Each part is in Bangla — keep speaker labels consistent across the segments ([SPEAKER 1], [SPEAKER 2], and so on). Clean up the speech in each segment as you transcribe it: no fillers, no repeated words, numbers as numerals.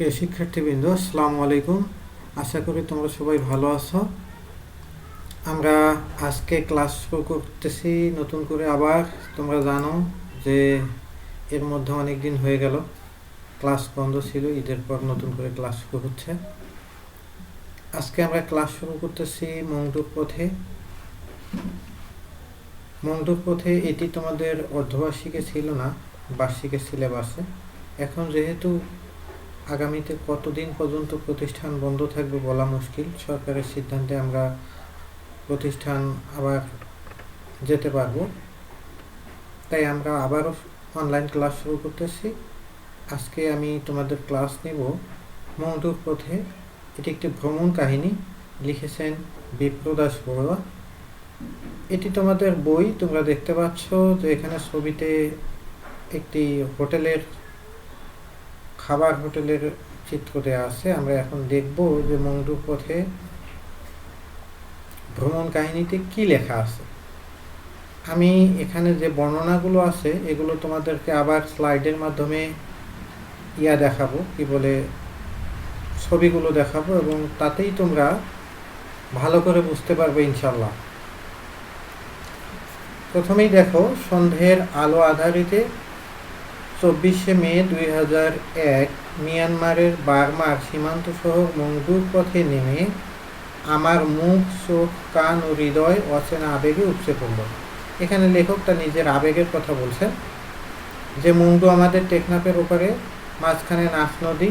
[SPEAKER 1] প্রিয় শিক্ষার্থীবৃন্দ, আসসালামু আলাইকুম। আশা করি তোমরা সবাই ভালো আছো। আমরা আজকে ক্লাস শুরু করতেছি নতুন করে আবার। তোমরা জানো যে এর মধ্যে অনেক দিন হয়ে গেল, ক্লাস বন্ধ ছিল, ঈদের পর নতুন করে ক্লাস শুরু হচ্ছে। আজকে আমরা ক্লাস শুরু করতেছি মংডুর পথে। মংডুর পথে এটি তোমাদের অর্ধবার্ষিকে ছিল না, বার্ষিকের সিলেবাসে। এখন যেহেতু আগামীতে কতদিন পর্যন্ত প্রতিষ্ঠান বন্ধ থাকবে বলা মুশকিল, সরকারের সিদ্ধান্তে আমরা প্রতিষ্ঠান আবার যেতে পারবো, তাই আমরা আবারও অনলাইন ক্লাস শুরু করতেছি। আজকে আমি তোমাদের ক্লাস নেব মংডুর পথে। এটি একটি ভ্রমণ কাহিনী, লিখেছেন বিপ্রদাস বড়ুয়া। এটি তোমাদের বই। তোমরা দেখতে পাচ্ছ যে এখানে ছবিতে একটি হোটেলের চিত্র দেওয়া আছে। আমরা এখন দেখব যে মংডুর পথে ভ্রমণ কাহিনীতে কি লেখা আছে। আমি এখানে যে বর্ণনাগুলো আছে এগুলো তোমাদেরকে আবার স্লাইডের মাধ্যমে দেখাবো, কি বলে, ছবিগুলো দেখাবো, এবং তাতেই তোমরা ভালো করে বুঝতে পারবে ইনশাল্লাহ। প্রথমেই দেখো, সন্ধ্যের আলো আধারিতে 24শে মে 2001 মিয়ানমারের বার্মার সীমান্ত শহর মংডুর পথে নেমে আমার মুখ, চোখ, কান ও হৃদয় অচেনা আবেগে উপচে পড়ল। এখানে লেখক তার নিজের আবেগের কথা বলছেন যে মংডু আমাদের টেকনাফের ওপারে, মাঝখানে নাফ নদী।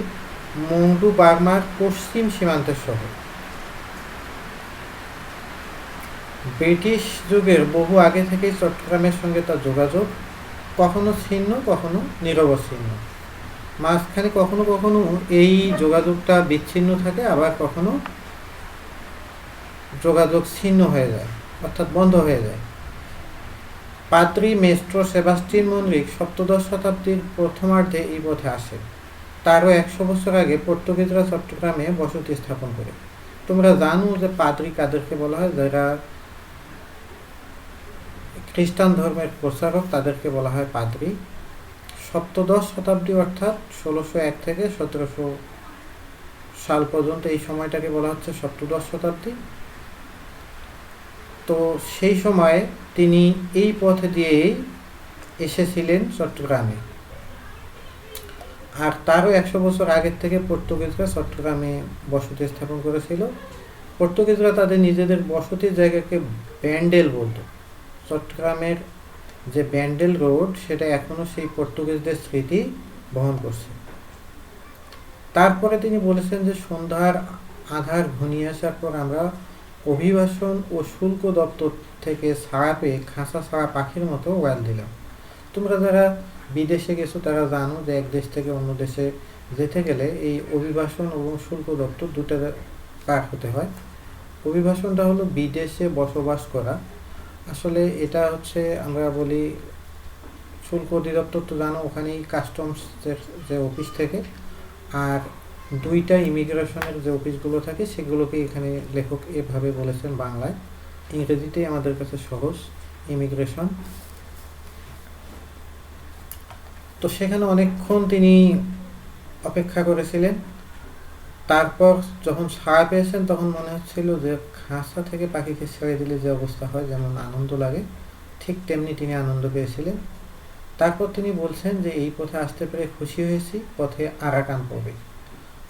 [SPEAKER 1] মংডু বার্মার পশ্চিম সীমান্তের শহর। ব্রিটিশ যুগের বহু আগে থেকেই চট্টগ্রামের সঙ্গে তার যোগাযোগ, কখনো ছিন্ন কখনো নিরবচ্ছিন্ন। মাঝখানে কখনো কখনো এই যোগাযোগটা বিচ্ছিন্ন থাকে, আবার কখনো যোগাযোগ ছিন্ন হয়ে যায়, অর্থাৎ বন্ধ হয়ে যায়। পাদ্রি মেস্ট্রো সেবাস্টিন মনরিক 17শ শতাব্দীর প্রথমার্ধে এই পথে আসে। তারও 100 বছর আগে পর্তুগিজরা চট্টগ্রামে বসতি স্থাপন করে। তোমরা জানো যে পাদ্রি কাদেরকে বলা হয়? যারা খ্রিস্টান ধর্মের প্রচারক তাদেরকে বলা হয় পাদ্রি। সপ্তদশ শতাব্দী অর্থাৎ 1601 থেকে 1700 সাল পর্যন্ত এই সময়টাকে বলা হচ্ছে সপ্তদশ শতাব্দী। তো সেই সময়ে তিনি এই পথে দিয়েই এসেছিলেন চট্টগ্রামে। আর তারও 100 বছর আগের থেকে পর্তুগিজরা চট্টগ্রামে বসতি স্থাপন করেছিল। পর্তুগিজরা তাদের নিজেদের বসতির জায়গাকে ব্যান্ডেল বলতো। চট্টগ্রামের যে ব্যান্ডেল রোড, সেটা এখনও সেই পর্তুগিজদের স্মৃতি বহন করছে। তারপরে তিনি বলেছেন যে সন্ধ্যার আধার ঘনিয়ে আসার পর আমরা অভিবাসন ও শুল্ক দপ্তর থেকে ছাড়া পেয়ে খাঁচা ছাড়া পাখির মতো ওয়াল দিলাম। তোমরা যারা বিদেশে গেছো তারা জানো যে এক দেশ থেকে অন্য দেশে যেতে গেলে এই অভিবাসন এবং শুল্ক দপ্তর দুটো পার হতে হয়। অভিবাসনটা হলো বিদেশে বসবাস করা। আসলে এটা হচ্ছে, আমরা বলি শুল্ক অধিদপ্তর, তো জানো ওখানেই কাস্টমসের যে অফিস থেকে, আর দুইটা ইমিগ্রেশনের যে অফিসগুলো থাকে সেগুলোকে এখানে লেখক এভাবে বলেছেন বাংলায়। ইংরেজিতেই আমাদের কাছে সহজ, ইমিগ্রেশন। তো সেখানে অনেকক্ষণ তিনি অপেক্ষা করেছিলেন। তারপর যখন ছাড়া পেয়েছেন তখন মনে হচ্ছিল যে খাঁচা থেকে পাখিকে ছেড়ে দিলে যে অবস্থা হয়, যেমন আনন্দ লাগে, ঠিক তেমনি তিনি আনন্দ পেয়েছিলেন। তারপর তিনি বলছেন যে এই পথে আসতে পেরে খুশি হয়েছি, পথে আরাকান পড়বে।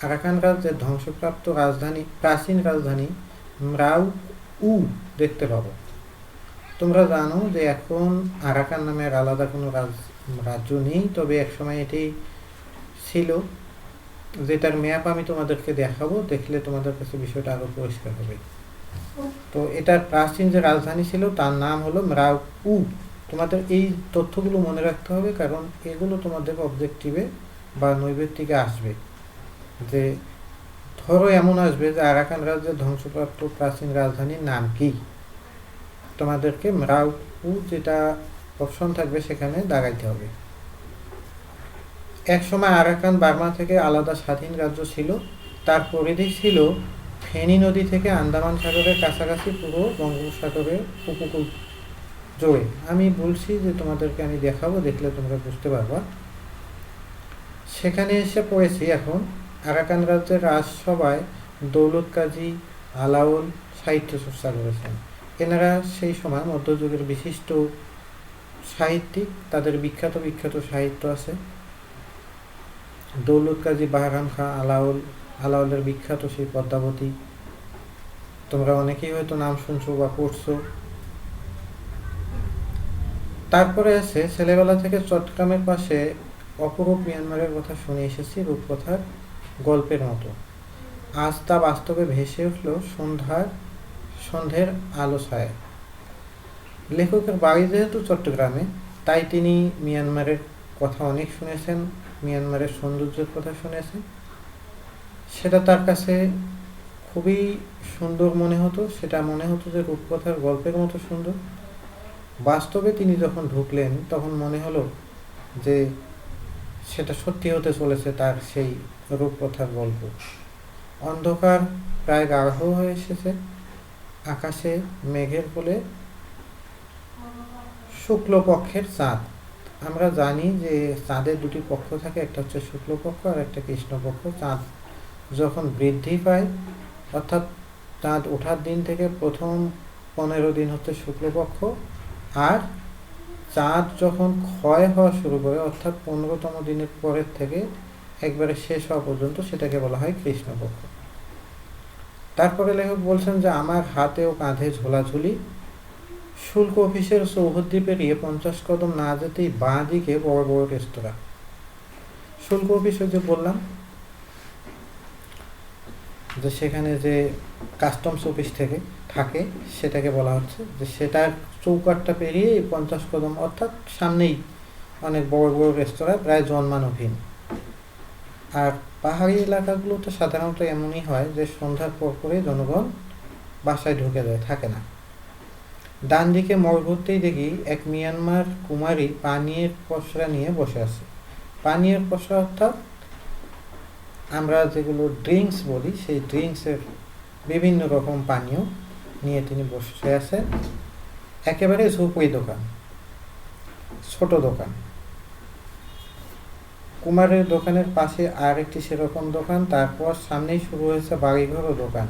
[SPEAKER 1] আরাকান রাজ্যের ধ্বংসপ্রাপ্ত রাজধানী, প্রাচীন রাজধানী ম্রাউ উ দেখতে পাবো। তোমরা জানো যে এখন আরাকান নামের আলাদা কোনো রাজ্য নেই, তবে একসময় এটি ছিল, যেটার ম্যাপ আমি তোমাদেরকে দেখাবো, দেখলে তোমাদের কাছে বিষয়টা আরো পরিষ্কার হবে। তো এটার প্রাচীন যে রাজধানী ছিল তার নাম হলো ম্রাউ উ। তোমাদের এই তথ্যগুলো মনে রাখতে হবে, কারণ এগুলো তোমাদের অবজেক্টিভে বা নৈবেত্তিকে আসবে। যে ধরো এমন আসবে যে আরাকান রাজ্যের ধ্বংসপ্রাপ্ত প্রাচীন রাজধানীর নাম কি, তোমাদেরকে ম্রাউ উ যেটা অপশন থাকবে সেখানে দাগাইতে হবে। এক সময় আরাকান বার্মা থেকে আলাদা স্বাধীন রাজ্য ছিল। তার পরিধি ছিল ফেনী নদী থেকে আন্দামান সাগরের কাছাকাছি পুরো বঙ্গোপসাগরের উপকূল জুড়ে। আমি বলছি যে তোমাদেরকে আমি দেখাবো, দেখলে তোমরা বুঝতে পারবা। সেখানে এসে পড়েছি এখন। আরাকান রাজ্যের রাজসভায় দৌলত কাজী আলাউল সাহিত্য চর্চা করেছেন। এনারা সেই সময় মধ্যযুগের বিশিষ্ট সাহিত্যিক, তাদের বিখ্যাত বিখ্যাত সাহিত্য আছে। দৌলত কাজী বাহরাম খাঁ আলাউলের বিখ্যাত সেই পদ্মাবতী, তোমরা অনেকেই হয়তো নাম শুনছো বা পড়ছো। তারপরে আছে ছেলেবেলা থেকে চট্টগ্রামের পাশে অপরূপ মিয়ানমারের কথা শুনে এসেছি রূপকথার গল্পের মতো। আজ তা বাস্তবে ভেসে উঠল সন্ধ্যের আলো ছায়। লেখকের বাড়ি যেহেতু চট্টগ্রামে, তাই তিনি মিয়ানমারের কথা অনেক শুনেছেন, মিয়ানমারের সৌন্দর্যের কথা শুনেছেন। সেটা তার কাছে খুবই সুন্দর মনে হতো, সেটা মনে হতো যে রূপকথার গল্পের মতো সুন্দর। বাস্তবে তিনি যখন ঢুকলেন তখন মনে হলো যে সেটা সত্যি হতে চলেছে তার সেই রূপকথার গল্প। অন্ধকার প্রায় গাঢ় হয়ে এসেছে, আকাশে মেঘের কোলে শুক্লপক্ষের চাঁদ। আমরা জানি যে চাঁদের দুটি পক্ষ থাকে, একটা হচ্ছে শুক্লপক্ষ আর একটা কৃষ্ণপক্ষ। চাঁদ যখন বৃদ্ধি পায়, অর্থাৎ চাঁদ ওঠার দিন থেকে প্রথম 15 দিন হচ্ছে শুক্লপক্ষ, আর চাঁদ যখন ক্ষয় হওয়া শুরু করে, অর্থাৎ 15তম দিনের পরের থেকে একবারে শেষ হওয়া পর্যন্ত, সেটাকে বলা হয় কৃষ্ণপক্ষ। তারপরে লেখক বলছেন যে আমার হাতে ও কাঁধে ঝোলাঝুলি, শুল্ক অফিসের চৌহদ্দি পেরিয়ে 50 কদম না যেতেই বাঁ দিকে বড় বড় রেস্তোরাঁ। শুল্ক অফিস যে বললাম যে সেখানে যে কাস্টমস অফিস থেকে থাকে, সেটাকে বলা হচ্ছে যে সেটার চৌকাঠটা পেরিয়ে 50 কদম, অর্থাৎ সামনেই অনেক বড় বড় রেস্তোরাঁ, প্রায় জন্মানোহীন। আর পাহাড়ি এলাকাগুলোতে সাধারণত এমনই হয় যে সন্ধ্যার পর করে জনগণ বাসায় ঢুকে যায়, থাকে না। ডান দিকে মোড় ঘুরতেই দেখি এক মিয়ানমার কুমারী পানীয়ের পসরা নিয়ে বসে আছে। পানীয়ের পসরা অর্থাৎ আমরা যেগুলো ড্রিঙ্কস বলি, সেই ড্রিঙ্কসের বিভিন্ন রকম পানীয় নিয়ে তিনি বসে আছেন। একেবারে ঝুপড়ি দোকান, ছোট দোকান। কুমারের দোকানের পাশে আর একটি সেরকম দোকান, তারপর সামনেই শুরু হয়েছে বাড়িঘর ও দোকান।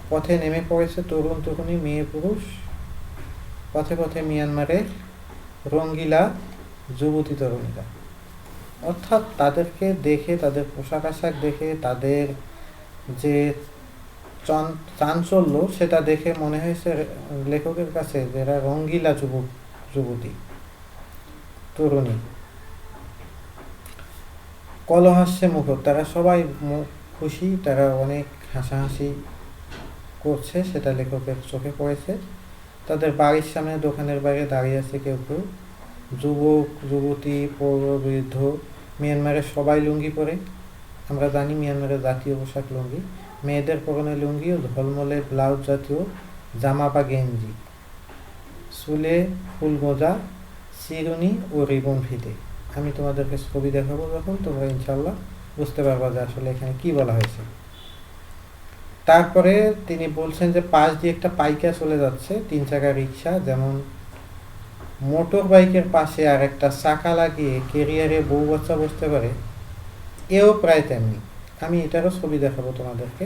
[SPEAKER 1] পথে নেমে পড়েছে তরুণ তরুণী, মেয়ে পুরুষ। পথে পথে মিয়ানমারের রঙ্গিলা যুবতী তরুণীরা, অর্থাৎ তাদেরকে দেখে, তাদের পোশাক আশাক দেখে, তাদের যে চাঞ্চল্য, সেটা দেখে মনে হয়েছে লেখকের কাছে যে এরা রঙ্গিলা যুবতী তরুণী। কলহাস্যে মুখর, তারা সবাই খুশি, তারা অনেক হাসাহাসি করছে, সেটা লেখকের চোখে পড়েছে। তাদের বাড়ির সামনে দোকানের বাইরে দাঁড়িয়ে আছে কেউ কেউ, যুবক যুবতী, পৌর বৃদ্ধ। মিয়ানমারের সবাই লুঙ্গি পরে, আমরা জানি মিয়ানমারের জাতীয় পোশাক লুঙ্গি। মেয়েদের পরনে লুঙ্গি ও ঝলমলে ব্লাউজ জাতীয় জামা বা গেঞ্জি, চুলে ফুল গোঁজা, চিরুনি ও রিবন ফিতে। আমি তোমাদেরকে ছবি দেখাবো যখন, তোমরা ইনশাল্লাহ বুঝতে পারবা যে আসলে এখানে কি বলা হয়েছে। তারপরে তিনি বলছেন যে পাশ দিয়ে একটা পাইকা চলে যাচ্ছে, 3 চাকার রিক্সা। যেমন মোটর বাইকের পাশে আর একটা চাকা লাগিয়ে কেরিয়ারে বউ বাচ্চা বসতে পারে, এও প্রায় তেমনি। আমি এটারও ছবি দেখাবো তোমাদেরকে।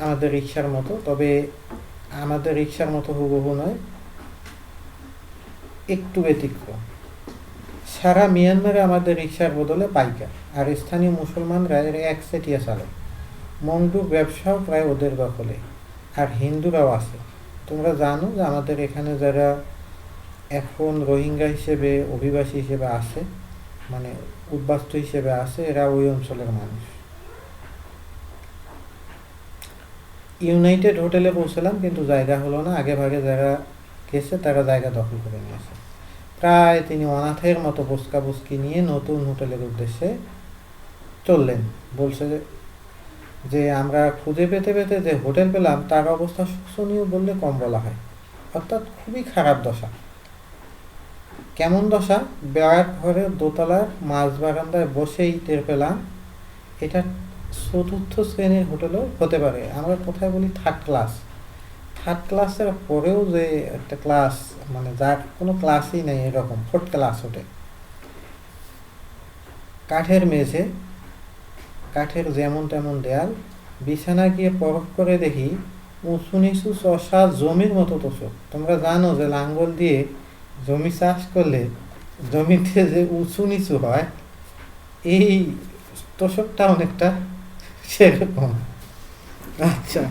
[SPEAKER 1] আমাদের রিক্সার মতো, তবে আমাদের রিক্সার মতো হুবহু নয়, একটু ব্যতিক্রম। সারা মিয়ানমারে আমাদের রিক্সার বদলে পাইকা, আর স্থানীয় মুসলমানরা এর একচেটিয়া চালায়। মংডু ব্যবসাও প্রায় ওদের দখলে, আর হিন্দুরাও আছে। তোমরা জানো যে আমাদের এখানে যারা এখন রোহিঙ্গা হিসেবে, অভিবাসী হিসেবে আছে, মানে উদ্বাস্তু হিসেবে আছে, এরা ওই অঞ্চলের মানুষ। ইউনাইটেড হোটেলে পৌঁছলাম, কিন্তু জায়গা হলো না। আগে ভাগে যারা গেছে তারা জায়গা দখল করে নিয়েছে। প্রায় তিনি অনাথের মতো বসকা নিয়ে নতুন হোটেলের উদ্দেশ্যে চললেন। বলছে যে আমরা খুঁজে পেতে পেতে যে হোটেল পেলাম, তার অবস্থা শোচনীয় বললে কম বলা হয়, অর্থাৎ খুবই খারাপ দশা। কেমন দশা? বেড়ার ঘরের দোতলার মাঝ বারান্দায় বসেই টের পেলাম এটা 4র্থ শ্রেণীর হোটেলও হতে পারে। আমরা কোথায় বলি থার্ড ক্লাসের পরেও যে একটা ক্লাস, মানে যার কোনো ক্লাসই নেই, এরকম 4th ক্লাস হোটেল। কাঠের মেঝে, কাঠের যেমন তেমন দেয়াল, বিছানা গিয়ে পরখ করে দেখি উঁচু নিচু চষা জমির মতো তোষক। তোমরা জানো যে লাঙ্গল দিয়ে জমি চাষ করলে জমিতে যে উঁচু নিচু হয়, এই তোষকটা অনেকটা সেরকম। আচ্ছা,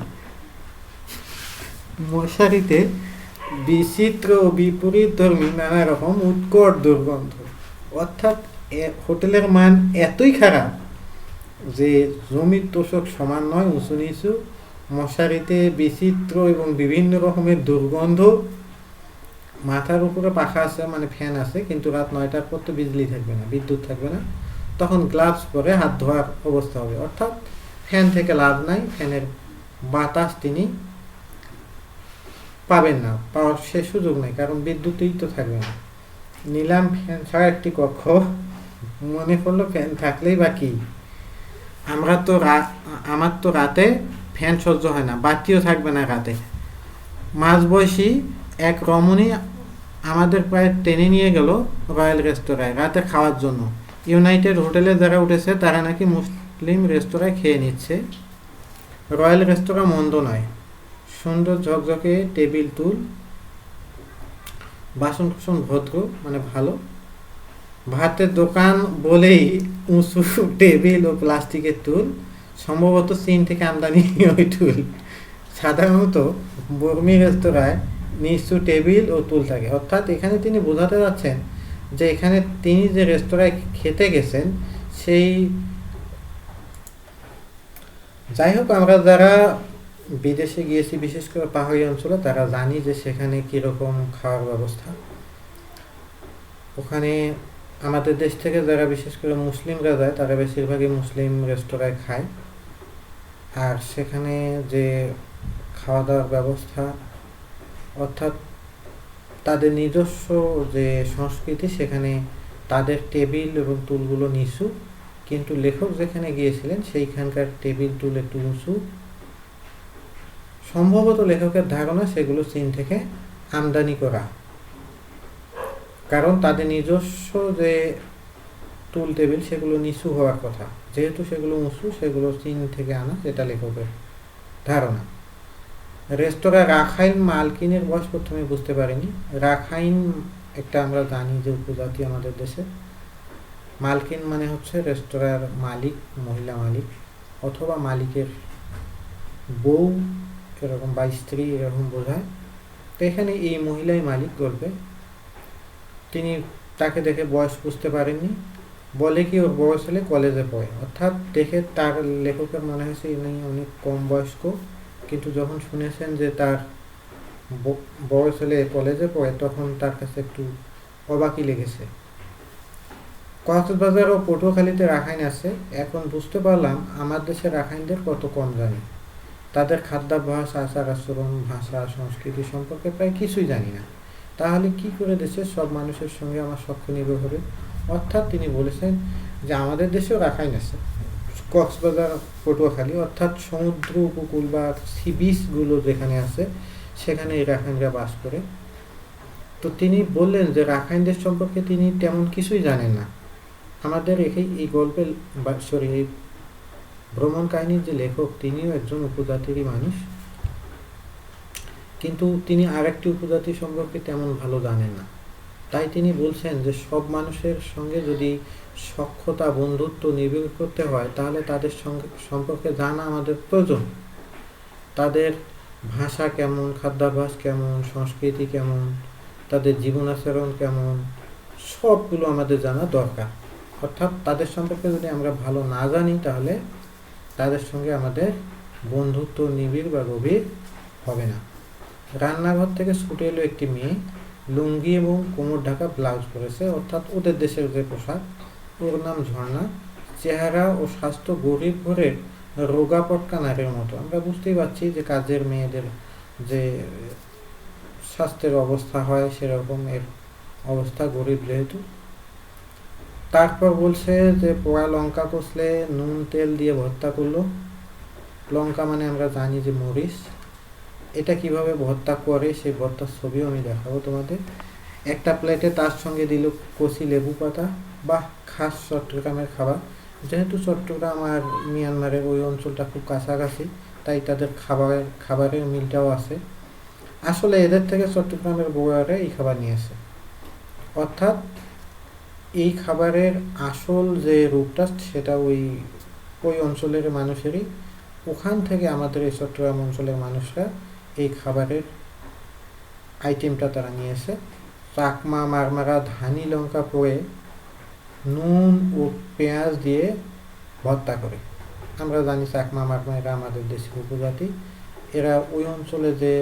[SPEAKER 1] মশারিতে বিচিত্র ও বিপরীত ধর্মী নানা রকম উৎকট দুর্গন্ধ। অর্থাৎ হোটেলের মান এতই খারাপ যে জমির তোষক সমান নয়, উঁচু নিচু, মশারিতে বিচিত্র এবং বিভিন্ন রকমের দুর্গন্ধ, মাথার উপরে পাখা আছে মানে ফ্যান আছে, কিন্তু রাত 9টার পর তো বিজলি থাকবে না, বিদ্যুৎ থাকবে না, তখন গ্লাভস পরে হাত ধোয়ার অবস্থা হবে। অর্থাৎ ফ্যান থেকে লাভ নাই, ফ্যানের বাতাস তিনি পাবেন না, পাওয়ার সে সুযোগ নেই, কারণ বিদ্যুৎই তো থাকবে না। নিলাম ফ্যান ছাড়া একটি কক্ষ, মনে পড়লো ফ্যান থাকলেই বা কি, আমার তো রাতে ফ্যান সহ্য হয় না, বাতিও থাকবে না রাতে। মাঝবয়সী এক রমণী আমাদের প্রায় টেনে নিয়ে গেল রয়্যাল রেস্তোরাঁয় রাতে খাওয়ার জন্য। ইউনাইটেড হোটেলে যারা উঠেছে তারা নাকি মুসলিম রেস্তোরাঁয় খেয়ে নিচ্ছে। রয়্যাল রেস্তোরাঁ মন্দ নয়, সুন্দর ঝকঝকে টেবিল তুল, বাসন কুসন ভদ্র মানে ভালো, ভাতের দোকান বলেই উঁচু টেবিল ও প্লাস্টিকের টুল, সম্ভবত চীন থেকে আমদানি ওই টুল। সাধারণত বর্মি রেস্তোরাঁয় নিচু টেবিল ও টুল থাকে। অর্থাৎ এখানে তিনি বোঝাতে যাচ্ছেন যে এখানে তিনি যে রেস্তোরাঁয় খেতে গেছেন সেই, যাই হোক, আমরা যারা বিদেশে গিয়েছি বিশেষ করে পাহাড়ি অঞ্চলে তারা জানি যে সেখানে কীরকম খাওয়ার ব্যবস্থা। ওখানে আমাদের দেশ থেকে যারা বিশেষ করে মুসলিমরা যায় তারা বেশিরভাগই মুসলিম রেস্তোরাঁয় খায়। আর সেখানে যে খাওয়া দাওয়ার ব্যবস্থা, অর্থাৎ তাদের নিজস্ব যে সংস্কৃতি, সেখানে তাদের টেবিল এবং টুলগুলো নিচু, কিন্তু লেখক যেখানে গিয়েছিলেন সেইখানকার টেবিল টুল একটু উঁচু। সম্ভবত লেখকের ধারণা সেগুলো চীন থেকে আমদানি করা, কারণ তাদের নিজস্ব যে টুল টেবিল সেগুলো নিচু হওয়ার কথা, যেহেতু সেগুলো উঁচু সেগুলো চীন থেকে আনা, সেটা লেখকের ধারণা। রেস্তোরাঁ রাখাইন মালকিনের বয়স প্রথমে বুঝতে পারিনি। রাখাইন একটা আমরা জানি যে উপজাতি আমাদের দেশে। মালকিন মানে হচ্ছে রেস্তোরাঁর মালিক, মহিলা মালিক, অথবা মালিকের বউ এরকম বা স্ত্রী এরকম বোঝায়। তো এখানে এই মহিলাই মালিক গল্পে। তিনি তাকে দেখে বয়স বুঝতে পারেননি, বলে কি ওর বয়স হলে কলেজে পড়ে। অর্থাৎ দেখে তার লেখকের মনে হয়েছে ইনি অনেক কম বয়স্ক, কিন্তু যখন শুনেছেন যে তার বয়স হলে কলেজে পড়ে তখন তার কাছে একটু অবাকই লেগেছে। কক্সবাজার ও পটুয়াখালীতে রাখাইন আছে, এখন বুঝতে পারলাম আমার দেশের রাখাইনদের কত কম জানি। তাদের খাদ্যাভ্যাস, আচার আচরণ, ভাষা, সংস্কৃতি সম্পর্কে প্রায় কিছুই জানি না। তাহলে কি করে দেশের সব মানুষের সঙ্গে আমার সখ্য নিবিড় হবে? অর্থাৎ তিনি বলেছেন যে আমাদের দেশেও রাখাইন আছে, কক্সবাজার, পটুয়াখালী, অর্থাৎ সমুদ্র উপকূল বা সি বিচগুলো যেখানে আছে সেখানে এই রাখাইনরা বাস করে। তো তিনি বললেন যে রাখাইনদের সম্পর্কে তিনি তেমন কিছুই জানেন না। আমাদের এই গল্পের এই ভ্রমণ কাহিনীর যে লেখক তিনিও একজন উপজাতিরই মানুষ, কিন্তু তিনি আরেকটি উপজাতি সম্পর্কে তেমন ভালো জানেন না। তাই তিনি বলছেন যে সব মানুষের সঙ্গে যদি সখ্যতা, বন্ধুত্ব নিবিড় করতে হয় তাহলে তাদের সঙ্গে সম্পর্কে জানা আমাদের প্রয়োজন। তাদের ভাষা কেমন, খাদ্যাভ্যাস কেমন, সংস্কৃতি কেমন, তাদের জীবনাচরণ কেমন, সবগুলো আমাদের জানা দরকার। অর্থাৎ তাদের সম্পর্কে যদি আমরা ভালো না জানি তাহলে তাদের সঙ্গে আমাদের বন্ধুত্ব নিবিড় বা গভীর হবে না। রান্নাঘর থেকে ছুটে এলো একটি মেয়ে, লুঙ্গি এবং কোমর ঢাকা ব্লাউজ পরেছে, অর্থাৎ ওদের দেশের যে পোশাক। ওর নাম ঝর্ণা। চেহারা ও স্বাস্থ্য গরিব ঘরের রোগা পটকা নারীর মতো। আমরা বুঝতেই পারছি যে কাজের মেয়েদের যে স্বাস্থ্যের অবস্থা হয় সেরকম এর অবস্থা, গরিব যেহেতু। তারপর বলছে যে পোড়া লঙ্কা কষলে নুন তেল দিয়ে ভর্তা করলো। লঙ্কা মানে আমরা জানি যে মরিচ। এটা কিভাবে ভর্তা করে সেই ভর্তার ছবিও আমি দেখাবো তোমাদের। একটা প্লেটে তার সঙ্গে দিল কচি লেবু পাতা। বাহ, খাস চট্টগ্রামের খাবার। যেহেতু চট্টগ্রাম আর মিয়ানমারের ওই অঞ্চলটা খুব কাছাকাছি, তাই তাদের খাবারের মিলটাও আছে। আসলে এদের থেকে চট্টগ্রামের বগুড়ারা এই খাবার নিয়ে আসে। অর্থাৎ এই খাবারের আসল যে রূপটা সেটা ওই ওই অঞ্চলের মানুষেরই। ওখান থেকে আমাদের এই চট্টগ্রাম অঞ্চলের মানুষরা এই খাবারের আইটেমটা তারা নিয়ে এসে চাকমা মারমারা ধানি লঙ্কা পরে নুন ও পেঁয়াজ দিয়ে ভর্তা করে। আমরা জানি চাকমা মারমা এরা আমাদের দেশের উপজাতি। এরা ওই অঞ্চলে যে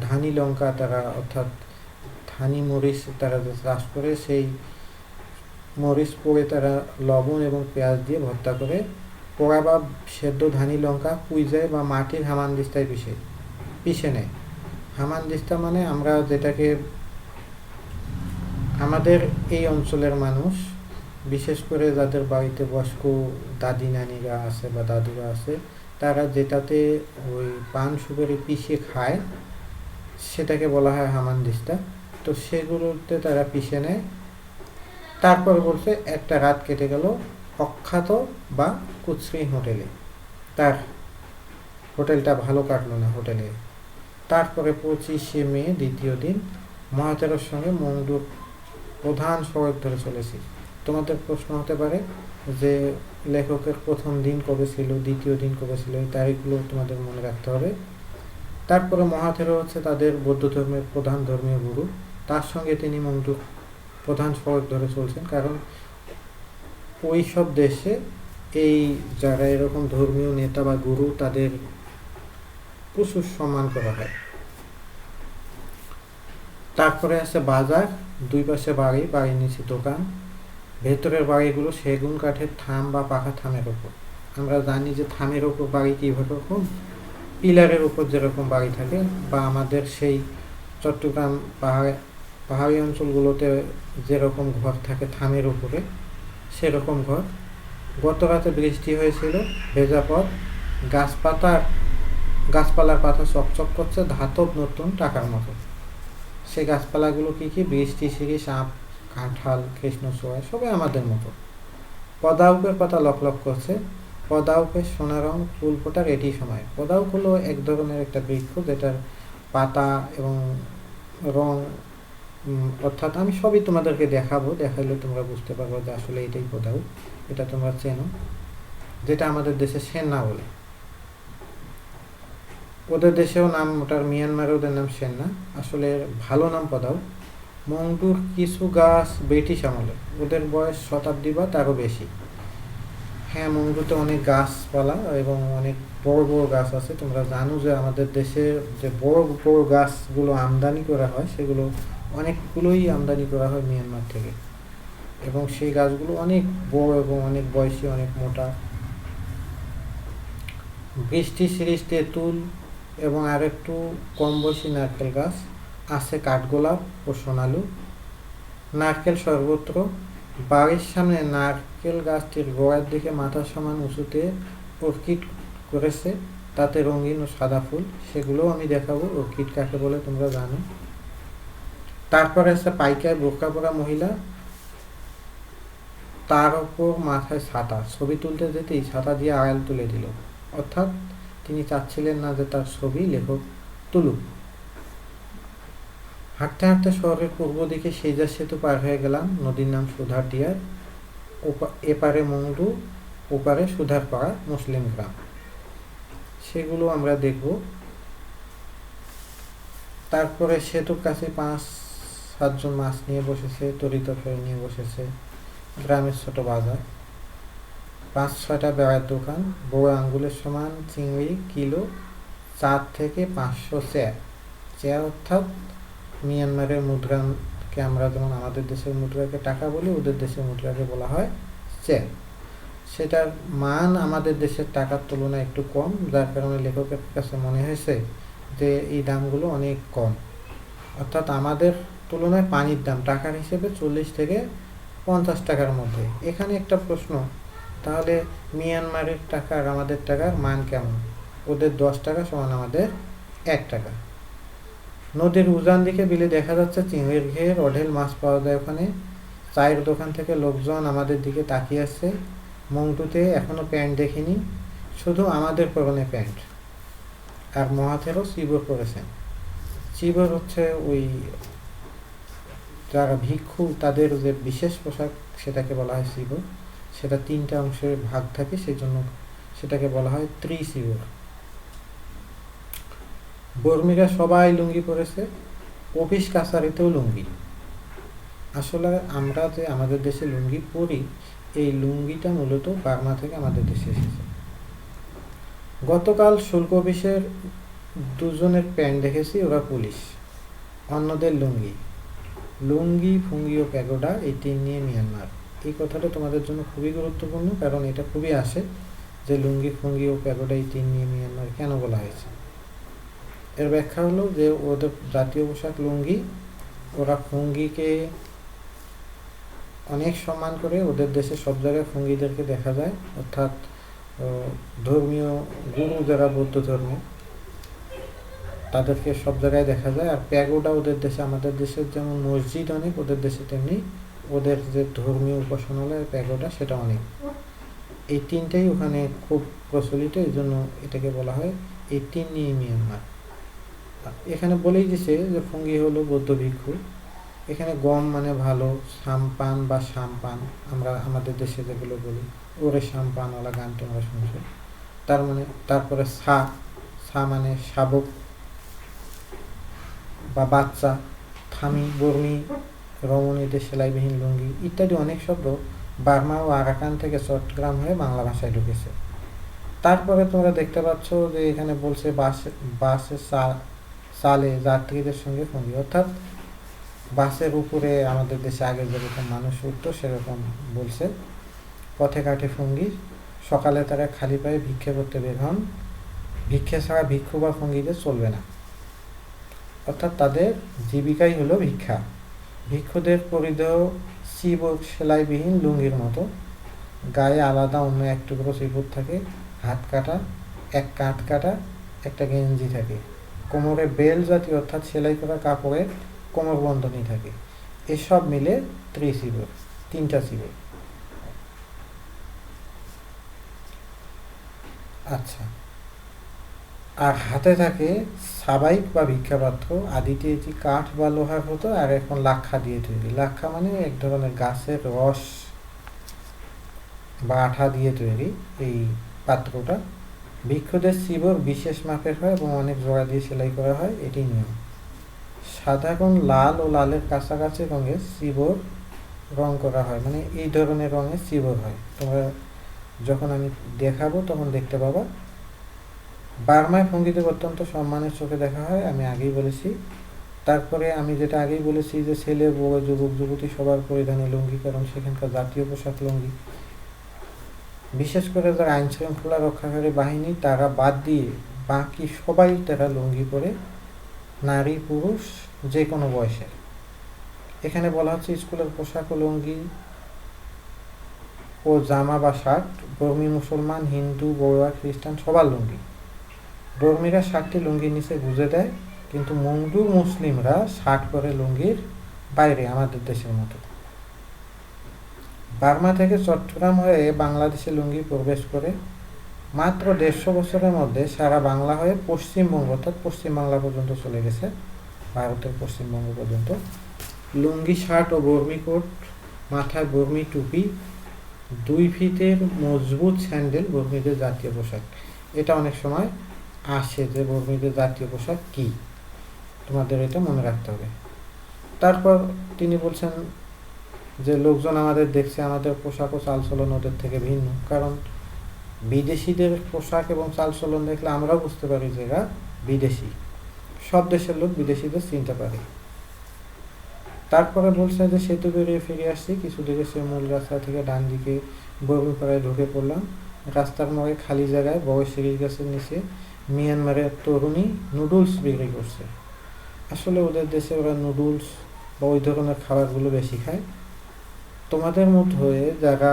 [SPEAKER 1] ধানি লঙ্কা তারা অর্থাৎ ধানি মরিচ তারা যে চাষ করে, সেই মরিচ পরে তারা লবণ এবং পেঁয়াজ দিয়ে ভর্তা করে পোড়া বা সেদ্ধ ধানি লঙ্কা কুইজায় বা মাটির হামানদিস্তায় পিষে নেয়। হামানদিস্তা মানে আমরা যেটাকে আমাদের এই অঞ্চলের মানুষ, বিশেষ করে যাদের বাড়িতে বয়স্ক দাদি নানিরা আছে বা দাদুরা আছে, তারা যেটাতে ওই পান সুপারি পিষে খায় সেটাকে বলা হয় হামানদিস্তা। তো সেগুলোতে তারা পিষে নেয়। তারপর বলছে একটা রাত কেটে গেল অখ্যাত বা কুচরি হোটেলে। তার হোটেলটা ভালো কাটলো না হোটেলে। তারপরে 25শে মে দ্বিতীয় দিন মহাতেরোর সঙ্গে মংডুর প্রধান সড়ক ধরে চলেছি। তোমাদের প্রশ্ন হতে পারে যে লেখকের প্রথম দিন কবে ছিল, দ্বিতীয় দিন কবে ছিল, এই তারিখগুলো তোমাদের মনে রাখতে হবে। তারপরে মহাতেরো হচ্ছে তাদের বৌদ্ধ ধর্মের প্রধান ধর্মীয় গুরু। তার সঙ্গে তিনি মংডুর প্রধান সড়ক ধরে চলছেন, কারণ ওই সব দেশে এই যারা এরকম ধর্মীয় নেতা বা গুরু তাদের প্রচুর সম্মান করা হয়। তারপরে আছে বাজার, দুই পাশে বাড়ির নিচে দোকান। ভেতরের বাড়িগুলো সেগুন কাঠের থাম বা পাকা থামের ওপর। আমরা জানি যে থামের ওপর বাড়ি কীভাবে রকম, পিলারের উপর যেরকম বাড়ি থাকে, বা আমাদের সেই চট্টগ্রাম পাহাড়ি অঞ্চলগুলোতে যেরকম ঘর থাকে থামের উপরে, সেরকম ঘর। গত রাতে বৃষ্টি হয়েছিল, ভেজা পথ, গাছপালার পাতা চকচক করছে ধাতব নতুন টাকার মতো। সেই গাছপালাগুলো কি বৃষ্টি, শিরীষ, আম, কাঁঠাল, কৃষ্ণচূড়া, সবই আমাদের মতো। পদাউকের পাতা লকলক করছে। পদাউকের সোনা রং ফুল ফোটার এটি সময়। পদাউক হলো এক ধরনের একটা বৃক্ষ যেটার পাতা এবং রং অর্থাৎ আমি সবই তোমাদেরকে দেখাইলে তোমরা বুঝতে পারবো যে আসলে এটাই পদাউক। এটা তোমরা চেনো, যেটা আমাদের দেশে সেন্না বলে। ওদের দেশেও নাম, ওটার মিয়ানমারে ওদের নাম সেন্না, আসলে ভালো নাম পদাউক। মংডুর কিছু গাছ ব্রিটিশ আমলে, ওদের বয়স শতাব্দী বা তারও বেশি। হ্যাঁ, মংডুতে অনেক গাছপালা এবং অনেক বড় বড় গাছ আছে। তোমরা জানো যে আমাদের দেশে যে বড় বড় গাছগুলো আমদানি করা হয়, সেগুলো অনেকগুলোই আমদানি করা হয় মিয়ানমার থেকে, এবং সেই গাছগুলো অনেক বড় এবং অনেক বয়সী, অনেক মোটা। বৃষ্টি, শিরীষ, তেঁতুল এবং আর একটু কম বয়সী নারকেল গাছ আছে, কাঠগোলাপ ও সোনালু। নারকেল সর্বত্র। বাড়ির সামনে নারকেল গাছটির গোড়ার দিকে মাথার সমান উঁচুতে অর্কিড করেছে, তাতে রঙিন ও সাদা ফুল। সেগুলোও আমি দেখাবো, অর্কিড কাকে বলে তোমরা জানো। তারপরে আছে পাইকায় বোরকা পরা মহিলা, তার ওপর মাথায় ছাতা। ছবি তুলতে যেতেই ছাতা দিয়ে আড়াল তুলে দিল, অর্থাৎ তিনি চাচ্ছিলেন না যে তার ছবি লেখক তুলুক। হাঁটতে হাঁটতে শহরের পূর্ব দিকে সেইজা সেতু পার হয়ে গেলাম। নদীর নাম সুধারডিয়ার। এপারে মংডু, ওপারে সুধারপাড়া মুসলিম গ্রাম। সেগুলো আমরা দেখব। তারপরে সেতুর কাছে 5-7 জন মাছ নিয়ে বসেছে, তরিতরকারি নিয়ে বসেছে। গ্রামের ছোট বাজার, 5-6টা বেড়ার দোকান। বড় আঙ্গুলের সমান চিংড়ি কিলো 4 থেকে 500 চেয়া। চেয়া অর্থাৎ মিয়ানমারের মুদ্রাকে আমরা যেমন আমাদের দেশের মুদ্রাকে টাকা বলি, ওদের দেশের মুদ্রাকে বলা হয় চেয়া। সেটার মান আমাদের দেশের টাকার তুলনায় একটু কম, যার কারণে লেখকের কাছে মনে হয়েছে যে এই দামগুলো অনেক কম। অর্থাৎ আমাদের তুলনায় পানির দাম টাকার হিসেবে 40 থেকে 50 টাকার মধ্যে। এখানে একটা প্রশ্ন, তাহলে মিয়ানমারের টাকা আর আমাদের টাকার মান কেমন? ওদের 10 টাকা সমান আমাদের 1 টাকা। নদীর উজান দিকে বিলে দেখা যাচ্ছে চিংড়ির ঘের, অঢেল মাছ পাওয়া যায় ওখানে। চায়ের দোকান থেকে লোকজন আমাদের দিকে তাকিয়ে আসছে। মংটুতে এখনো প্যান্ট দেখিনি, শুধু আমাদের পরনে প্যান্ট, আর মহাথেরও চিবর পরেছেন। চিবর হচ্ছে ওই যারা ভিক্ষু তাদের যে বিশেষ পোশাক, সেটাকে বলা হয় চিবর। সেটা 3টা অংশে ভাগ থাকে, সেই জন্য সেটাকে বলা হয় ত্রিচিবর। বর্মীরা সবাই লুঙ্গি পরেছে, অফিস কাছারিতেও লুঙ্গি। আসলে আমরা যে আমাদের দেশে লুঙ্গি পরি, এই লুঙ্গিটা মূলত বার্মা থেকে আমাদের দেশে এসেছে। গতকাল শুল্ক অফিসের 2জনের প্যান্ট দেখেছি, ওরা পুলিশ, অন্যদের লুঙ্গি। লুঙ্গি, ফুঙ্গি ও প্যাগোডা, এই 3 নিয়ে মিয়ানমার। এই কথাটা তোমাদের জন্য খুবই গুরুত্বপূর্ণ, কারণ এটা খুবই আসে যে লুঙ্গি, ফুঙ্গি ও প্যাগোডা, এই 3 নিয়ে মিয়ানমার কেন বলা হয়েছে। এর ব্যাখ্যা হলো যে ওদের জাতীয় পোশাক লুঙ্গি, ওরা ফুঙ্গিকে অনেক সম্মান করে। ওদের দেশে সব জায়গায় ফুঙ্গিদেরকে দেখা যায়, অর্থাৎ ধর্মীয় গুরু যারা বৌদ্ধ ধর্মে, তাদেরকে সব জায়গায় দেখা যায়। আর প্যাগোডা ওদের দেশে, আমাদের দেশের যেমন মসজিদ অনেক, ওদের দেশে তেমনি ওদের যে ধর্মীয় উপাসনালয় প্যাগোডা, সেটা অনেক। এই 3টাই ওখানে খুব প্রচলিত, এই জন্য এটাকে বলা হয় এই 3 নিয়ে মিয়ানমার। এখানে বলেই দিছে যে ফুঙ্গি হলো বৌদ্ধ ভিক্ষু। এখানে গম মানে ভালো, সাম্পান বা সাম্পান, আমরা আমাদের দেশে যেগুলো বলি, ওরে সাম্পানওয়ালা গান তোমরা শুনছো, তার মানে। তারপরে সা মানে শাবক বা বাচ্চা, থামি, বর্মি, রমণীদের সেলাইবিহীন লুঙ্গি ইত্যাদি অনেক শব্দ বার্মা ও আরাকান থেকে চট্টগ্রাম হয়ে বাংলা ভাষায় ঢুকেছে। তারপরে তোমরা দেখতে পাচ্ছ যে এখানে বলছে বাসে চালে যাত্রীদের সঙ্গে ফুঙ্গি, অর্থাৎ বাসের উপরে আমাদের দেশে আগে যেরকম মানুষ উঠতো সেরকম বলছে। পথে ঘাটে ফুঙ্গি, সকালে তারা খালি পায়ে ভিক্ষে করতে বের হন। ভিক্ষে ছাড়া ভিক্ষু বা ফুঙ্গিদের চলবে না, অর্থাৎ তাদের জীবিকাই হলো ভিক্ষা। ভিক্ষুদের পরিধেয় চিবুক সেলাইবিহীন লুঙ্গির মতো, গায়ে আলাদা অন্য এক টুকরো চিবুক থাকে, হাত কাটা, এক কাঁধ কাটা একটা গেঞ্জি থাকে, কোমরে বেল জাতীয় অর্থাৎ সেলাই করা কাপড়ের কোমরবন্ধনী থাকে। এসব মিলে ত্রিচিবর, 3টা চিবর। আচ্ছা, আর হাতে থাকে সাবাইক বা ভিক্ষাপাত্র। আদিতে এটি কাঠ বা লোহার হতো, আর এখন লাক্ষা দিয়ে তৈরি। লাক্ষা মানে এক ধরনের গাছের রস বা আঠা দিয়ে তৈরি এই পাত্রটা। ভিক্ষুদের চিবর বিশেষ মাপের হয় এবং অনেক জোড়া দিয়ে সেলাই করা হয়, এটি নিয়ম। সাধারণ লাল ও লালের কাছাকাছি রঙের চিবর রং করা হয়, মানে এই ধরনের রঙের চিবর হয়। তোমরা যখন আমি দেখাবো তখন দেখতে পাবা। বার্মায় ফুঙ্গিদের অত্যন্ত সম্মানের চোখে দেখা হয়, আমি আগেই বলেছি। তারপরে আমি যেটা আগেই বলেছি যে ছেলে, বউ, যুবক যুবতী সবার পরিধানে লুঙ্গি, কারণ সেখানকার জাতীয় পোশাক লুঙ্গি। বিশেষ করে যারা আইন শৃঙ্খলা রক্ষাকারী বাহিনী, তারা বাদ দিয়ে বাকি সবাই তারা লুঙ্গি পরে, নারী পুরুষ যে কোনো বয়সের। এখানে বলা হচ্ছে স্কুলের পোশাক ও লুঙ্গি ও জামা বা শার্ট, বর্মী মুসলমান, হিন্দু, বড়ুয়া, খ্রিস্টান সবার লুঙ্গি। বর্মীরা শার্টটি লুঙ্গির নিচে গুঁজে দেয়, কিন্তু মংডু মুসলিমরা শার্ট পরে লুঙ্গির বাইরে, আমাদের দেশের মতো। বার্মা থেকে চট্টগ্রাম হয়ে বাংলাদেশে লুঙ্গি প্রবেশ করে মাত্র 150 বছরের মধ্যে সারা বাংলা হয়ে পশ্চিমবঙ্গ অর্থাৎ পশ্চিমবাংলা পর্যন্ত চলে গেছে, ভারতের পশ্চিমবঙ্গ পর্যন্ত। লুঙ্গি, শার্ট ও বর্মি কোট, মাথায় বর্মি টুপি, 2 ফিটের মজবুত স্যান্ডেল বর্মীদের জাতীয় পোশাক। এটা অনেক সময় আসে যে বর্মীদের জাতীয় পোশাক কি, তোমাদের এটা মনে রাখতে হবে। তারপর তিনি বলছেন যে লোকজন আমাদের দেখছে, আমাদের পোশাক ও চালচলন ওদের থেকে ভিন্ন, কারণ বিদেশিদের পোশাক এবং চালচলন দেখলে আমরাও বুঝতে পারি যে এরা বিদেশি। সব দেশের লোক বিদেশিদের চিনতে পারে। তারপরে বলছে যে সেতু বেরিয়ে ফিরে আসছি, কিছু দিকে সে মূল রাস্তা থেকে ডান দিকে বর্মীপাড়ায় ঢুকে পড়লাম। রাস্তার মোড়ে খালি জায়গায় বড় সিঁড়ি গাছের নিচে মিয়ানমারের তরুণী নুডলস বিক্রি করছে। আসলে ওদের দেশে ওরা নুডলস বা ওই ধরনের খাবারগুলো বেশি খায়। তোমাদের মধ্যে যারা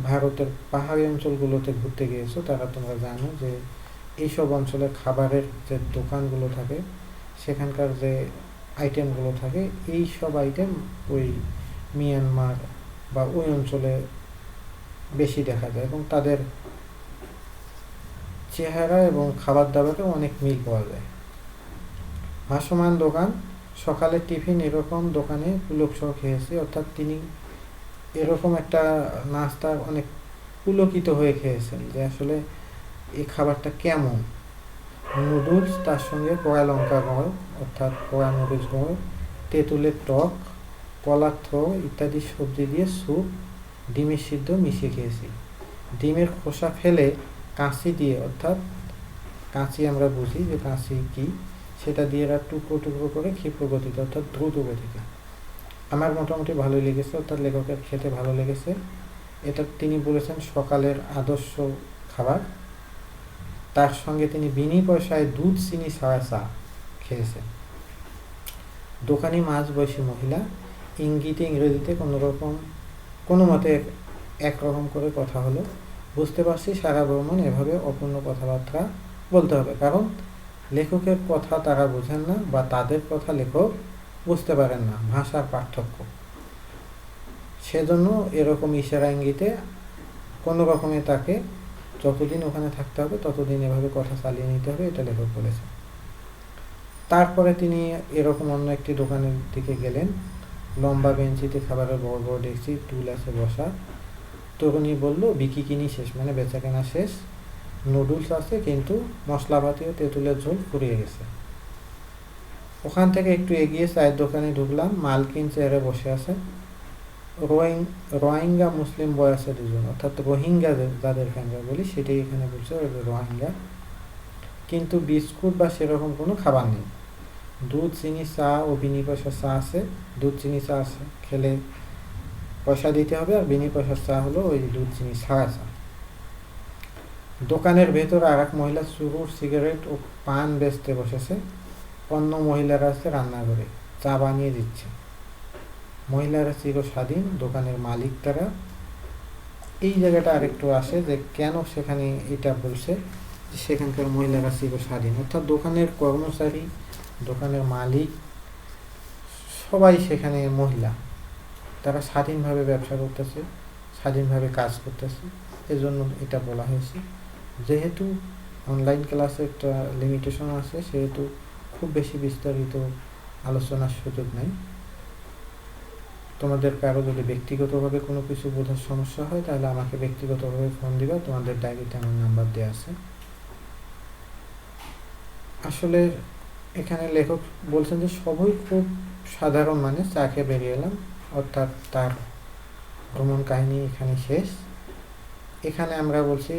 [SPEAKER 1] ভারতের পাহাড়ি অঞ্চলগুলোতে ঘুরতে গিয়েছো তারা তোমরা জানো যে এইসব অঞ্চলে খাবারের যে দোকানগুলো থাকে, সেখানকার যে আইটেমগুলো থাকে, এই সব আইটেম ওই মিয়ানমার বা ওই অঞ্চলে বেশি দেখা যায়, এবং তাদের চেহারা এবং খাবার দাবারে অনেক মিল পাওয়া যায়। ভাসমান দোকান, সকালের টিফিন এরকম দোকানে পুলক সহ খেয়েছি, অর্থাৎ তিনি এরকম একটা নাস্তা অনেক পুলকিত হয়ে খেয়েছেন যে আসলে এই খাবারটা কেমন। নুডলস, তার সঙ্গে পোড়া লঙ্কা গুঁড়ো অর্থাৎ পোড়া মরিচ গুঁড়ো, তেঁতুলের টক, কলার থোড় ইত্যাদি সবজি দিয়ে স্যুপ, ডিমের সিদ্ধ মিশিয়ে খেয়েছি। ডিমের খোসা ফেলে কাঁচি দিয়ে, অর্থাৎ কাঁচি আমরা বুঝি যে কাঁচি কি, সেটা দিয়ে এরা টুকরো টুকরো করে ক্ষিপ্র গতিতে অর্থাৎ দ্রুত গতিতে। আমার মোটামুটি ভালোই লেগেছে, অর্থাৎ লেখকের খেতে ভালো লেগেছে। এটা তিনি বলেছেন সকালের আদর্শ খাবার। তার সঙ্গে তিনি বিনি পয়সায় দুধ চিনি ছাড়া চা খেয়েছেন। দোকানি মাঝ বয়সী মহিলা, ইঙ্গিতে ইংরেজিতে কোনো মতে একরকম করে কথা হলো। বুঝতে পারছি সারা ভ্রমণ এভাবে অপূর্ণ কথাবার্তা বলতে হবে, কারণ লেখকের কথা তারা বোঝেন না বা তাদের কথা লেখক বুঝতে পারেন না, ভাষার পার্থক্য। সেজন্য এরকম ইশারা ইঙ্গিতে কোনো রকমে তাকে যতদিন ওখানে থাকতে হবে ততদিন এভাবে কথা চালিয়ে নিতে হবে, এটা লেখক বলেছে। তারপরে তিনি এরকম অন্য একটি দোকানের দিকে গেলেন। লম্বা বেঞ্চিতে খাবারের বড় বড় ডেকচি, টুল আছে বসা। তরুণী বলল, বিক্রি কিনি শেষ, মানে বেচা কেনা শেষ। নুডলস আছে, কিন্তু মশলাপাতি ও তেঁতুলের ঝোল ফুরিয়ে গেছে। ওখান থেকে একটু এগিয়ে চায়ের দোকানে ঢুকলাম। মালকিন চেয়ারে বসে আছে। রোহিঙ্গা মুসলিম বয় আছে দুজন, অর্থাৎ রোহিঙ্গা যাদেরকে আমরা বলি সেটাই এখানে বলছে রোহিঙ্গা, কিন্তু বিস্কুট বা সেরকম কোনো খাবার নেই। দুধ চিনি চা ও বিনি পয়সার চা আছে। দুধ চিনি চা আছে, খেলে পয়সা দিতে হবে, আর বিনি পয়সার চা হলো ওই দুধ চিনি ছাড়া চা। দোকানের ভেতরে আর এক মহিলা চুরুট, সিগারেট ও পান বেচতে বসেছে। অন্য মহিলারা আছে রান্নাঘরে, চা বানিয়ে দিচ্ছে। মহিলারা চির স্বাধীন, দোকানের মালিক তারা। এই জায়গাটা আরেকটু আসে যে কেন সেখানে এটা বলছে যে সেখানকার মহিলারা চির স্বাধীন, অর্থাৎ দোকানের কর্মচারী, দোকানের মালিক সবাই সেখানে মহিলা, তারা স্বাধীনভাবে ব্যবসা করতেছে, স্বাধীনভাবে কাজ করতেছে, এজন্য এটা বলা হয়েছে। যেহেতু অনলাইন ক্লাসে একটা লিমিটেশন আছে, সেহেতু খুব বেশি বিস্তারিত আলোচনার সুযোগ নেই। তোমাদের কারো যদি ব্যক্তিগতভাবে কোনো কিছু বোঝার সমস্যা হয় তাহলে আমাকে ব্যক্তিগতভাবে ফোন দিবা, তোমাদের ডায়েরিতে আমার নাম্বার দেওয়া আছে। আসলে এখানে লেখক বলছেন যে সবই খুব সাধারণ, মানে চা খেয়ে বেরিয়ে এলাম, অর্থাৎ তার ভ্রমণ কাহিনী এখানে শেষ। এখানে আমরা বলছি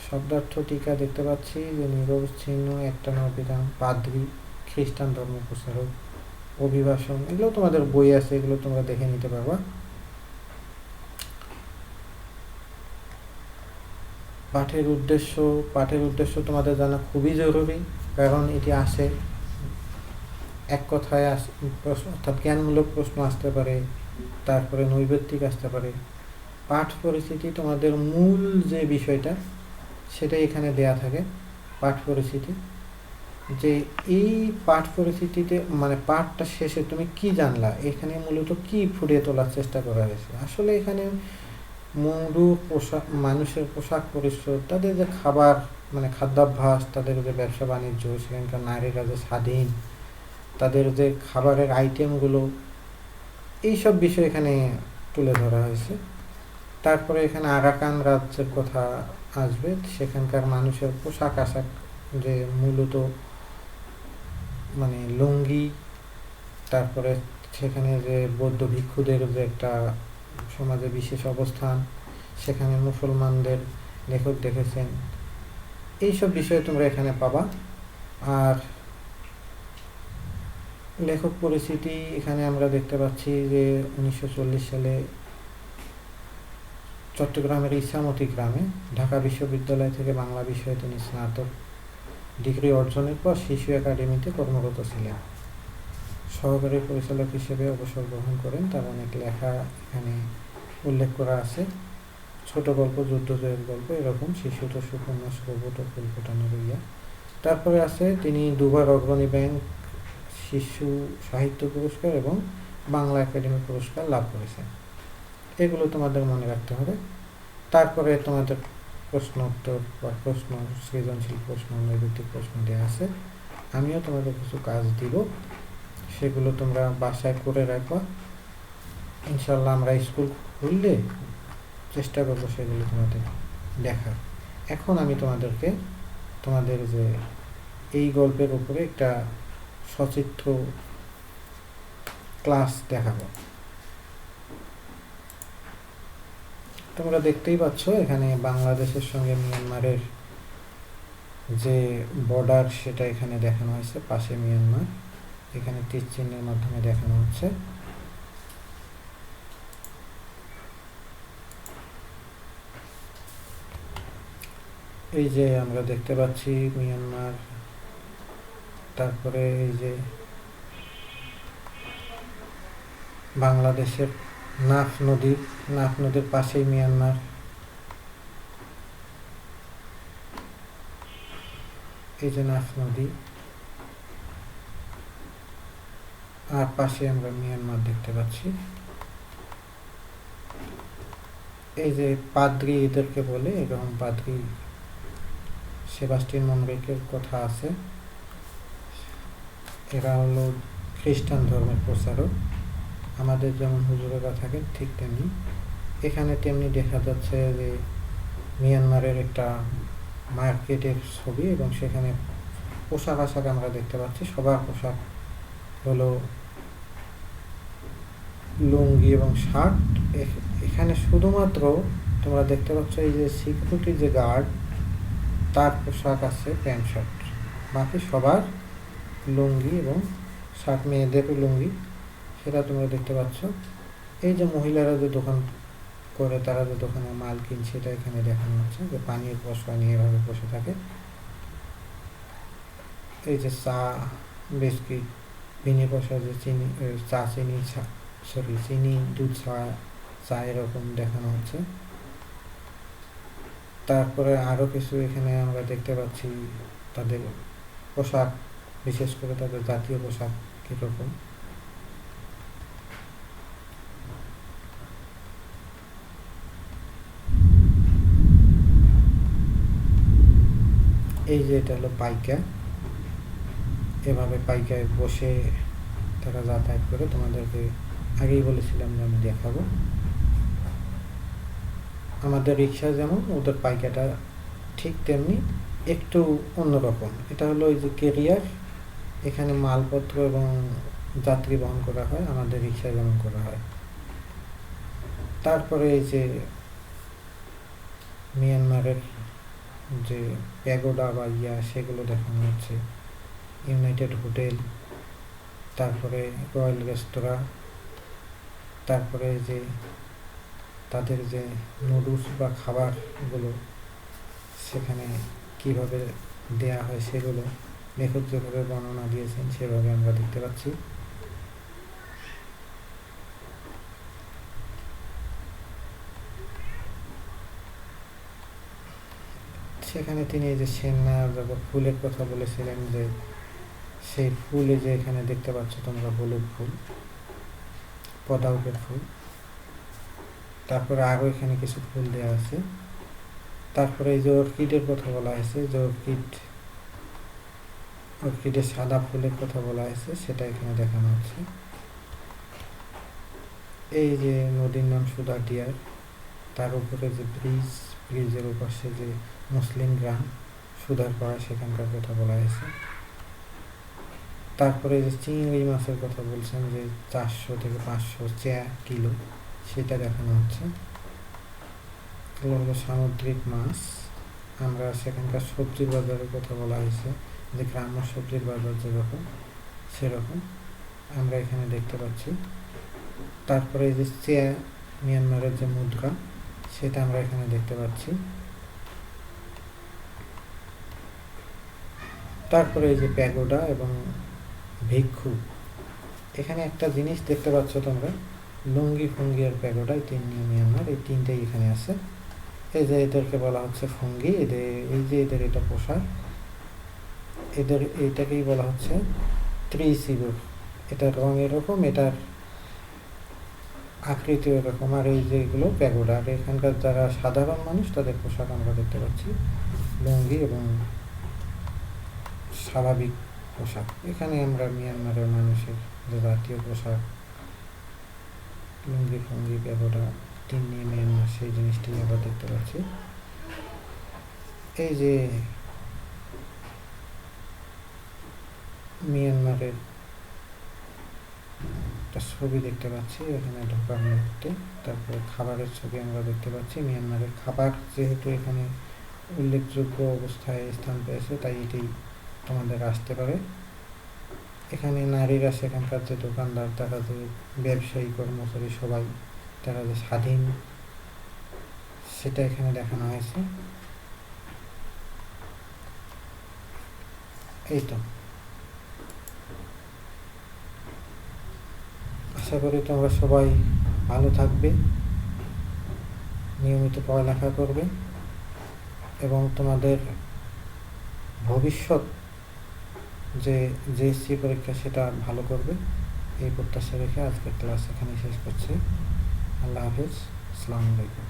[SPEAKER 1] শব্দার্থ টিকা দেখতে পাচ্ছি যে নিরবচ্ছিন্ন একটানা অভিধান, পাদ্রী, খ্রিস্টান ধর্ম প্রচারক, অভিবাসন, এগুলো তোমাদের বই আছে, এগুলো তোমরা দেখে নিতে পারবা। পাঠের উদ্দেশ্য তোমাদের জানা খুবই জরুরি, কারণ এটি আসে এক কথায় প্রশ্ন, অর্থাৎ জ্ঞানমূলক প্রশ্ন আসতে পারে, তারপরে নৈবেত্তিক আসতে পারে। পাঠ পরিস্থিতি তোমাদের মূল যে বিষয়টা সেটাই এখানে দেয়া থাকে। পাঠ পরিস্থিতি, যে এই পাঠ পরিস্থিতিতে মানে পাঠটা শেষে তুমি কি জানলা, এখানে মূলত কি ফুটিয়ে তোলার চেষ্টা করা হয়েছে। আসলে এখানে পোশাক, মানুষের পোশাক পরিচ্ছদ, তাদের যে খাবার মানে খাদ্যাভ্যাস, তাদের যে ব্যবসা বাণিজ্য, সেখানকার নারীরা যে স্বাধীন, তাদের যে খাবারের আইটেমগুলো, এইসব বিষয় এখানে তুলে ধরা হয়েছে। তারপরে এখানে আরাকান রাজ্যের কথা আসবে, সেখানকার মানুষের পোশাক আশাক যে মূলত মানে লুঙ্গি, তারপরে সেখানে যে বৌদ্ধ ভিক্ষুদের যে একটা সমাজে বিশেষ অবস্থান, সেখানে মুসলমানদের লেখক দেখেছেন, এইসব বিষয়ে তোমরা এখানে পাবা। আর লেখক পরিচিতি এখানে আমরা দেখতে পাচ্ছি যে 1940 সালে চট্টগ্রামের ইছামতি গ্রামে ঢাকা বিশ্ববিদ্যালয় থেকে বাংলা বিষয়ে তিনি স্নাতক ডিগ্রি অর্জনের পর শিশু একাডেমিতে কর্মরত ছিলেন। সহকারী পরিচালক হিসেবে অবসর গ্রহণ করেন। তার অনেক লেখা এখানে উল্লেখ করা আছে, ছোট গল্প, যুদ্ধ জয়ের গল্প, এরকম শিশুতোষ উপন্যাস, রোবট ও ফুল ফোটানো রইয়া। তারপরে আছে তিনি দুবার অগ্রণী ব্যাংক শিশু সাহিত্য পুরস্কার এবং বাংলা একাডেমি পুরস্কার লাভ করেছে। এগুলো তোমাদের মনে রাখতে হবে। তারপরে তোমাদের প্রশ্ন উত্তর বা প্রশ্ন, সৃজনশীল প্রশ্ন, নৈর্ব্যক্তিক প্রশ্ন দেওয়া আছে। আমিও তোমাদের কিছু কাজ দিব, সেগুলো তোমরা বাসায় করে রাখবা। ইনশাল্লাহ আমরা স্কুল খুললে চেষ্টা করবো সেগুলো তোমাদের দেখার। এখন আমি তোমাদেরকে তোমাদের যে এই গল্পের উপরে একটা সচিত্র ক্লাস দেখাবো। তোমরা দেখতেই পাচ্ছ এখানে বাংলাদেশের সঙ্গে মিয়ানমারের যে বর্ডার সেটা এখানে দেখানো হয়েছে, পাশে মিয়ানমার, এখানে তীর চিহ্নের মাধ্যমে দেখানো হচ্ছে। এই যে আমরা দেখতে পাচ্ছি মিয়ানমার, তারপরে এই যে বাংলাদেশের নাফ নদীর পাশেই মিয়ানমার, এই যে নাফ নদী, আর পাশে আমরা মিয়ানমার দেখতে পাচ্ছি। এই যে পাদ্রি এদেরকে বলে, এরকম পাদ্রি সেবাস্টিয়ান মনবেকের কথা আছে। এরা হলো খ্রিস্টান ধর্মের প্রচারক। আমাদের যেমন হুজুরেরা থাকেন ঠিক তেমনি এখানে তেমনি দেখা যাচ্ছে যে মিয়ানমারের একটা মার্কেটের ছবি, এবং সেখানে পোশাক আশাক আমরা দেখতে পাচ্ছি। সবার পোশাক হলো লুঙ্গি এবং শার্ট। এখানে শুধুমাত্র তোমরা দেখতে পাচ্ছ এই যে সিকিউরিটি যে গার্ড, তার পোশাক আছে প্যান্ট শার্ট, বাকি সবার লুঙ্গি এবং শার্ট। মেয়েদেরও লুঙ্গি, সেটা তোমরা দেখতে পাচ্ছ। এই যে মহিলারা যে দোকান করে, তারা যে দোকানে মাল কিনছে, সেটা এখানে দেখানো হচ্ছে, যে পানির পশা নিয়ে এভাবে বসে থাকে। এই যে চা বিস্কিট বিনি পয়সা, যে চিনি চা চিনি চিনি দুধ চা এরকম দেখানো হচ্ছে। তারপরে আরও কিছু এখানে আমরা দেখতে পাচ্ছি তাদের পোশাক, বিশেষ করে তাদের জাতীয় পোশাক কীরকম। এই যে এটা হলো পাইকা, এভাবে পাইকায় বসে তারা যাতায়াত করে। তোমাদেরকে আগেই বলেছিলাম যে আমি দেখাবো। আমাদের রিক্সা যেমন, ওদের পাইকাটা ঠিক তেমনি, একটু অন্যরকম। এটা হলো এই যে কেরিয়ার, এখানে মালপত্র এবং যাত্রী বহন করা হয়, আমাদের রিক্সায় যেমন করা হয়। তারপরে এই যে মিয়ানমারের যে প্যাগোডা বা সেগুলো দেখানো হচ্ছে, ইউনাইটেড হোটেল, তারপরে রয়্যাল রেস্তোরাঁ, তারপরে যে তাদের যে নুডলস বা খাবারগুলো সেখানে কিভাবে দেয়া হয়, সেগুলো লেখক যেভাবে বর্ণনা দিয়েছেন সেভাবে আমরা দেখতে পাচ্ছি। সেখানে তিনি এই যে সেনা ফুলের কথা বলেছিলেন, যে সেই ফুলে যে এখানে দেখতে পাচ্ছ তোমরা, হলুদ ফুল, পদাউকের ফুল। তারপরে আরও এখানে কিছু ফুল দেওয়া আছে। তারপরে এই যে অর্কিডের কথা বলা হয়েছে, যে অর্কিডের সাদা ফুলের কথা বলা হয়েছে, সেটা এখানে দেখানো হচ্ছে। এই যে নদীর নাম সুদাটিয়ার, তার উপরে যে ব্রিজের উপাশে যে মুসলিম গ্রাম সুধার পাড়া, সেখানকার কথা বলা হয়েছে। তারপরে যে চিংড়ি মাছের কথা বলছেন, যে 400 থেকে 500 কিলো, সেটা দেখানো হচ্ছে। এগুলো হলো সামুদ্রিক মাছ। আমরা সেখানকার সবজির বাজারের কথা বলা হয়েছে, যে গ্রাম্য সবজির বাজার যেরকম সেরকম আমরা এখানে দেখতে পাচ্ছি। তারপরে এই যে মিয়ানমারের যে মুদ্রা, সেটা আমরা এখানে দেখতে পাচ্ছি। তারপরে এই যে প্যাগোডা এবং ভিক্ষু, এখানে একটা জিনিস দেখতে পাচ্ছ তোমরা, লুঙ্গি ফুঙ্গি আর প্যাগোডা, এই মিয়ানমার, এই তিনটেই এখানে আছে। এই যে এদেরকে বলা হচ্ছে ফুঙ্গি, এই যে এদের এটা পোশাক, এইটাকেই বলা হচ্ছে ত্রিসিবুর। এটার রং এরকম, এটার আকৃতি এরকম। আর এই যে এগুলো প্যাগোডা। আর এখানকার যারা সাধারণ মানুষ তাদের পোশাক আমরা দেখতে পাচ্ছি লুঙ্গি এবং স্বাভাবিক পোশাক। এখানে আমরা মিয়ানমারের মানুষের যে জাতীয় পোশাক লুঙ্গি ফুঙ্গি প্যাগোডা তিন্নি মিয়ানমার সেই জিনিসটি আমরা দেখতে পাচ্ছি। এই যে মিয়ানমারের একটা ছবি দেখতে পাচ্ছি এখানে ঢোকার মুহূর্তে। তারপরে খাবারের ছবি আমরা দেখতে পাচ্ছি। মিয়ানমারের খাবার যেহেতু এখানে উল্লেখযোগ্য অবস্থায় স্থান পেয়েছে তাই এটি তোমাদের আসতে পারে। এখানে নারীরা সেখানকার যে দোকানদার তারা যে ব্যবসায়ী কর্মচারী সবাই তারা যে স্বাধীন সেটা এখানে দেখানো হয়েছে। এই তো, আশা করি তোমরা সবাই ভালো থাকবে, নিয়মিত পড়ালেখা করবে এবং তোমাদের ভবিষ্যৎ যে জিএসসি পরীক্ষা সেটা ভালো করবে এই প্রত্যাশা রেখে আজকের ক্লাস এখানে শেষ করছি। আল্লাহ হাফিজ, আসসালামু আলাইকুম।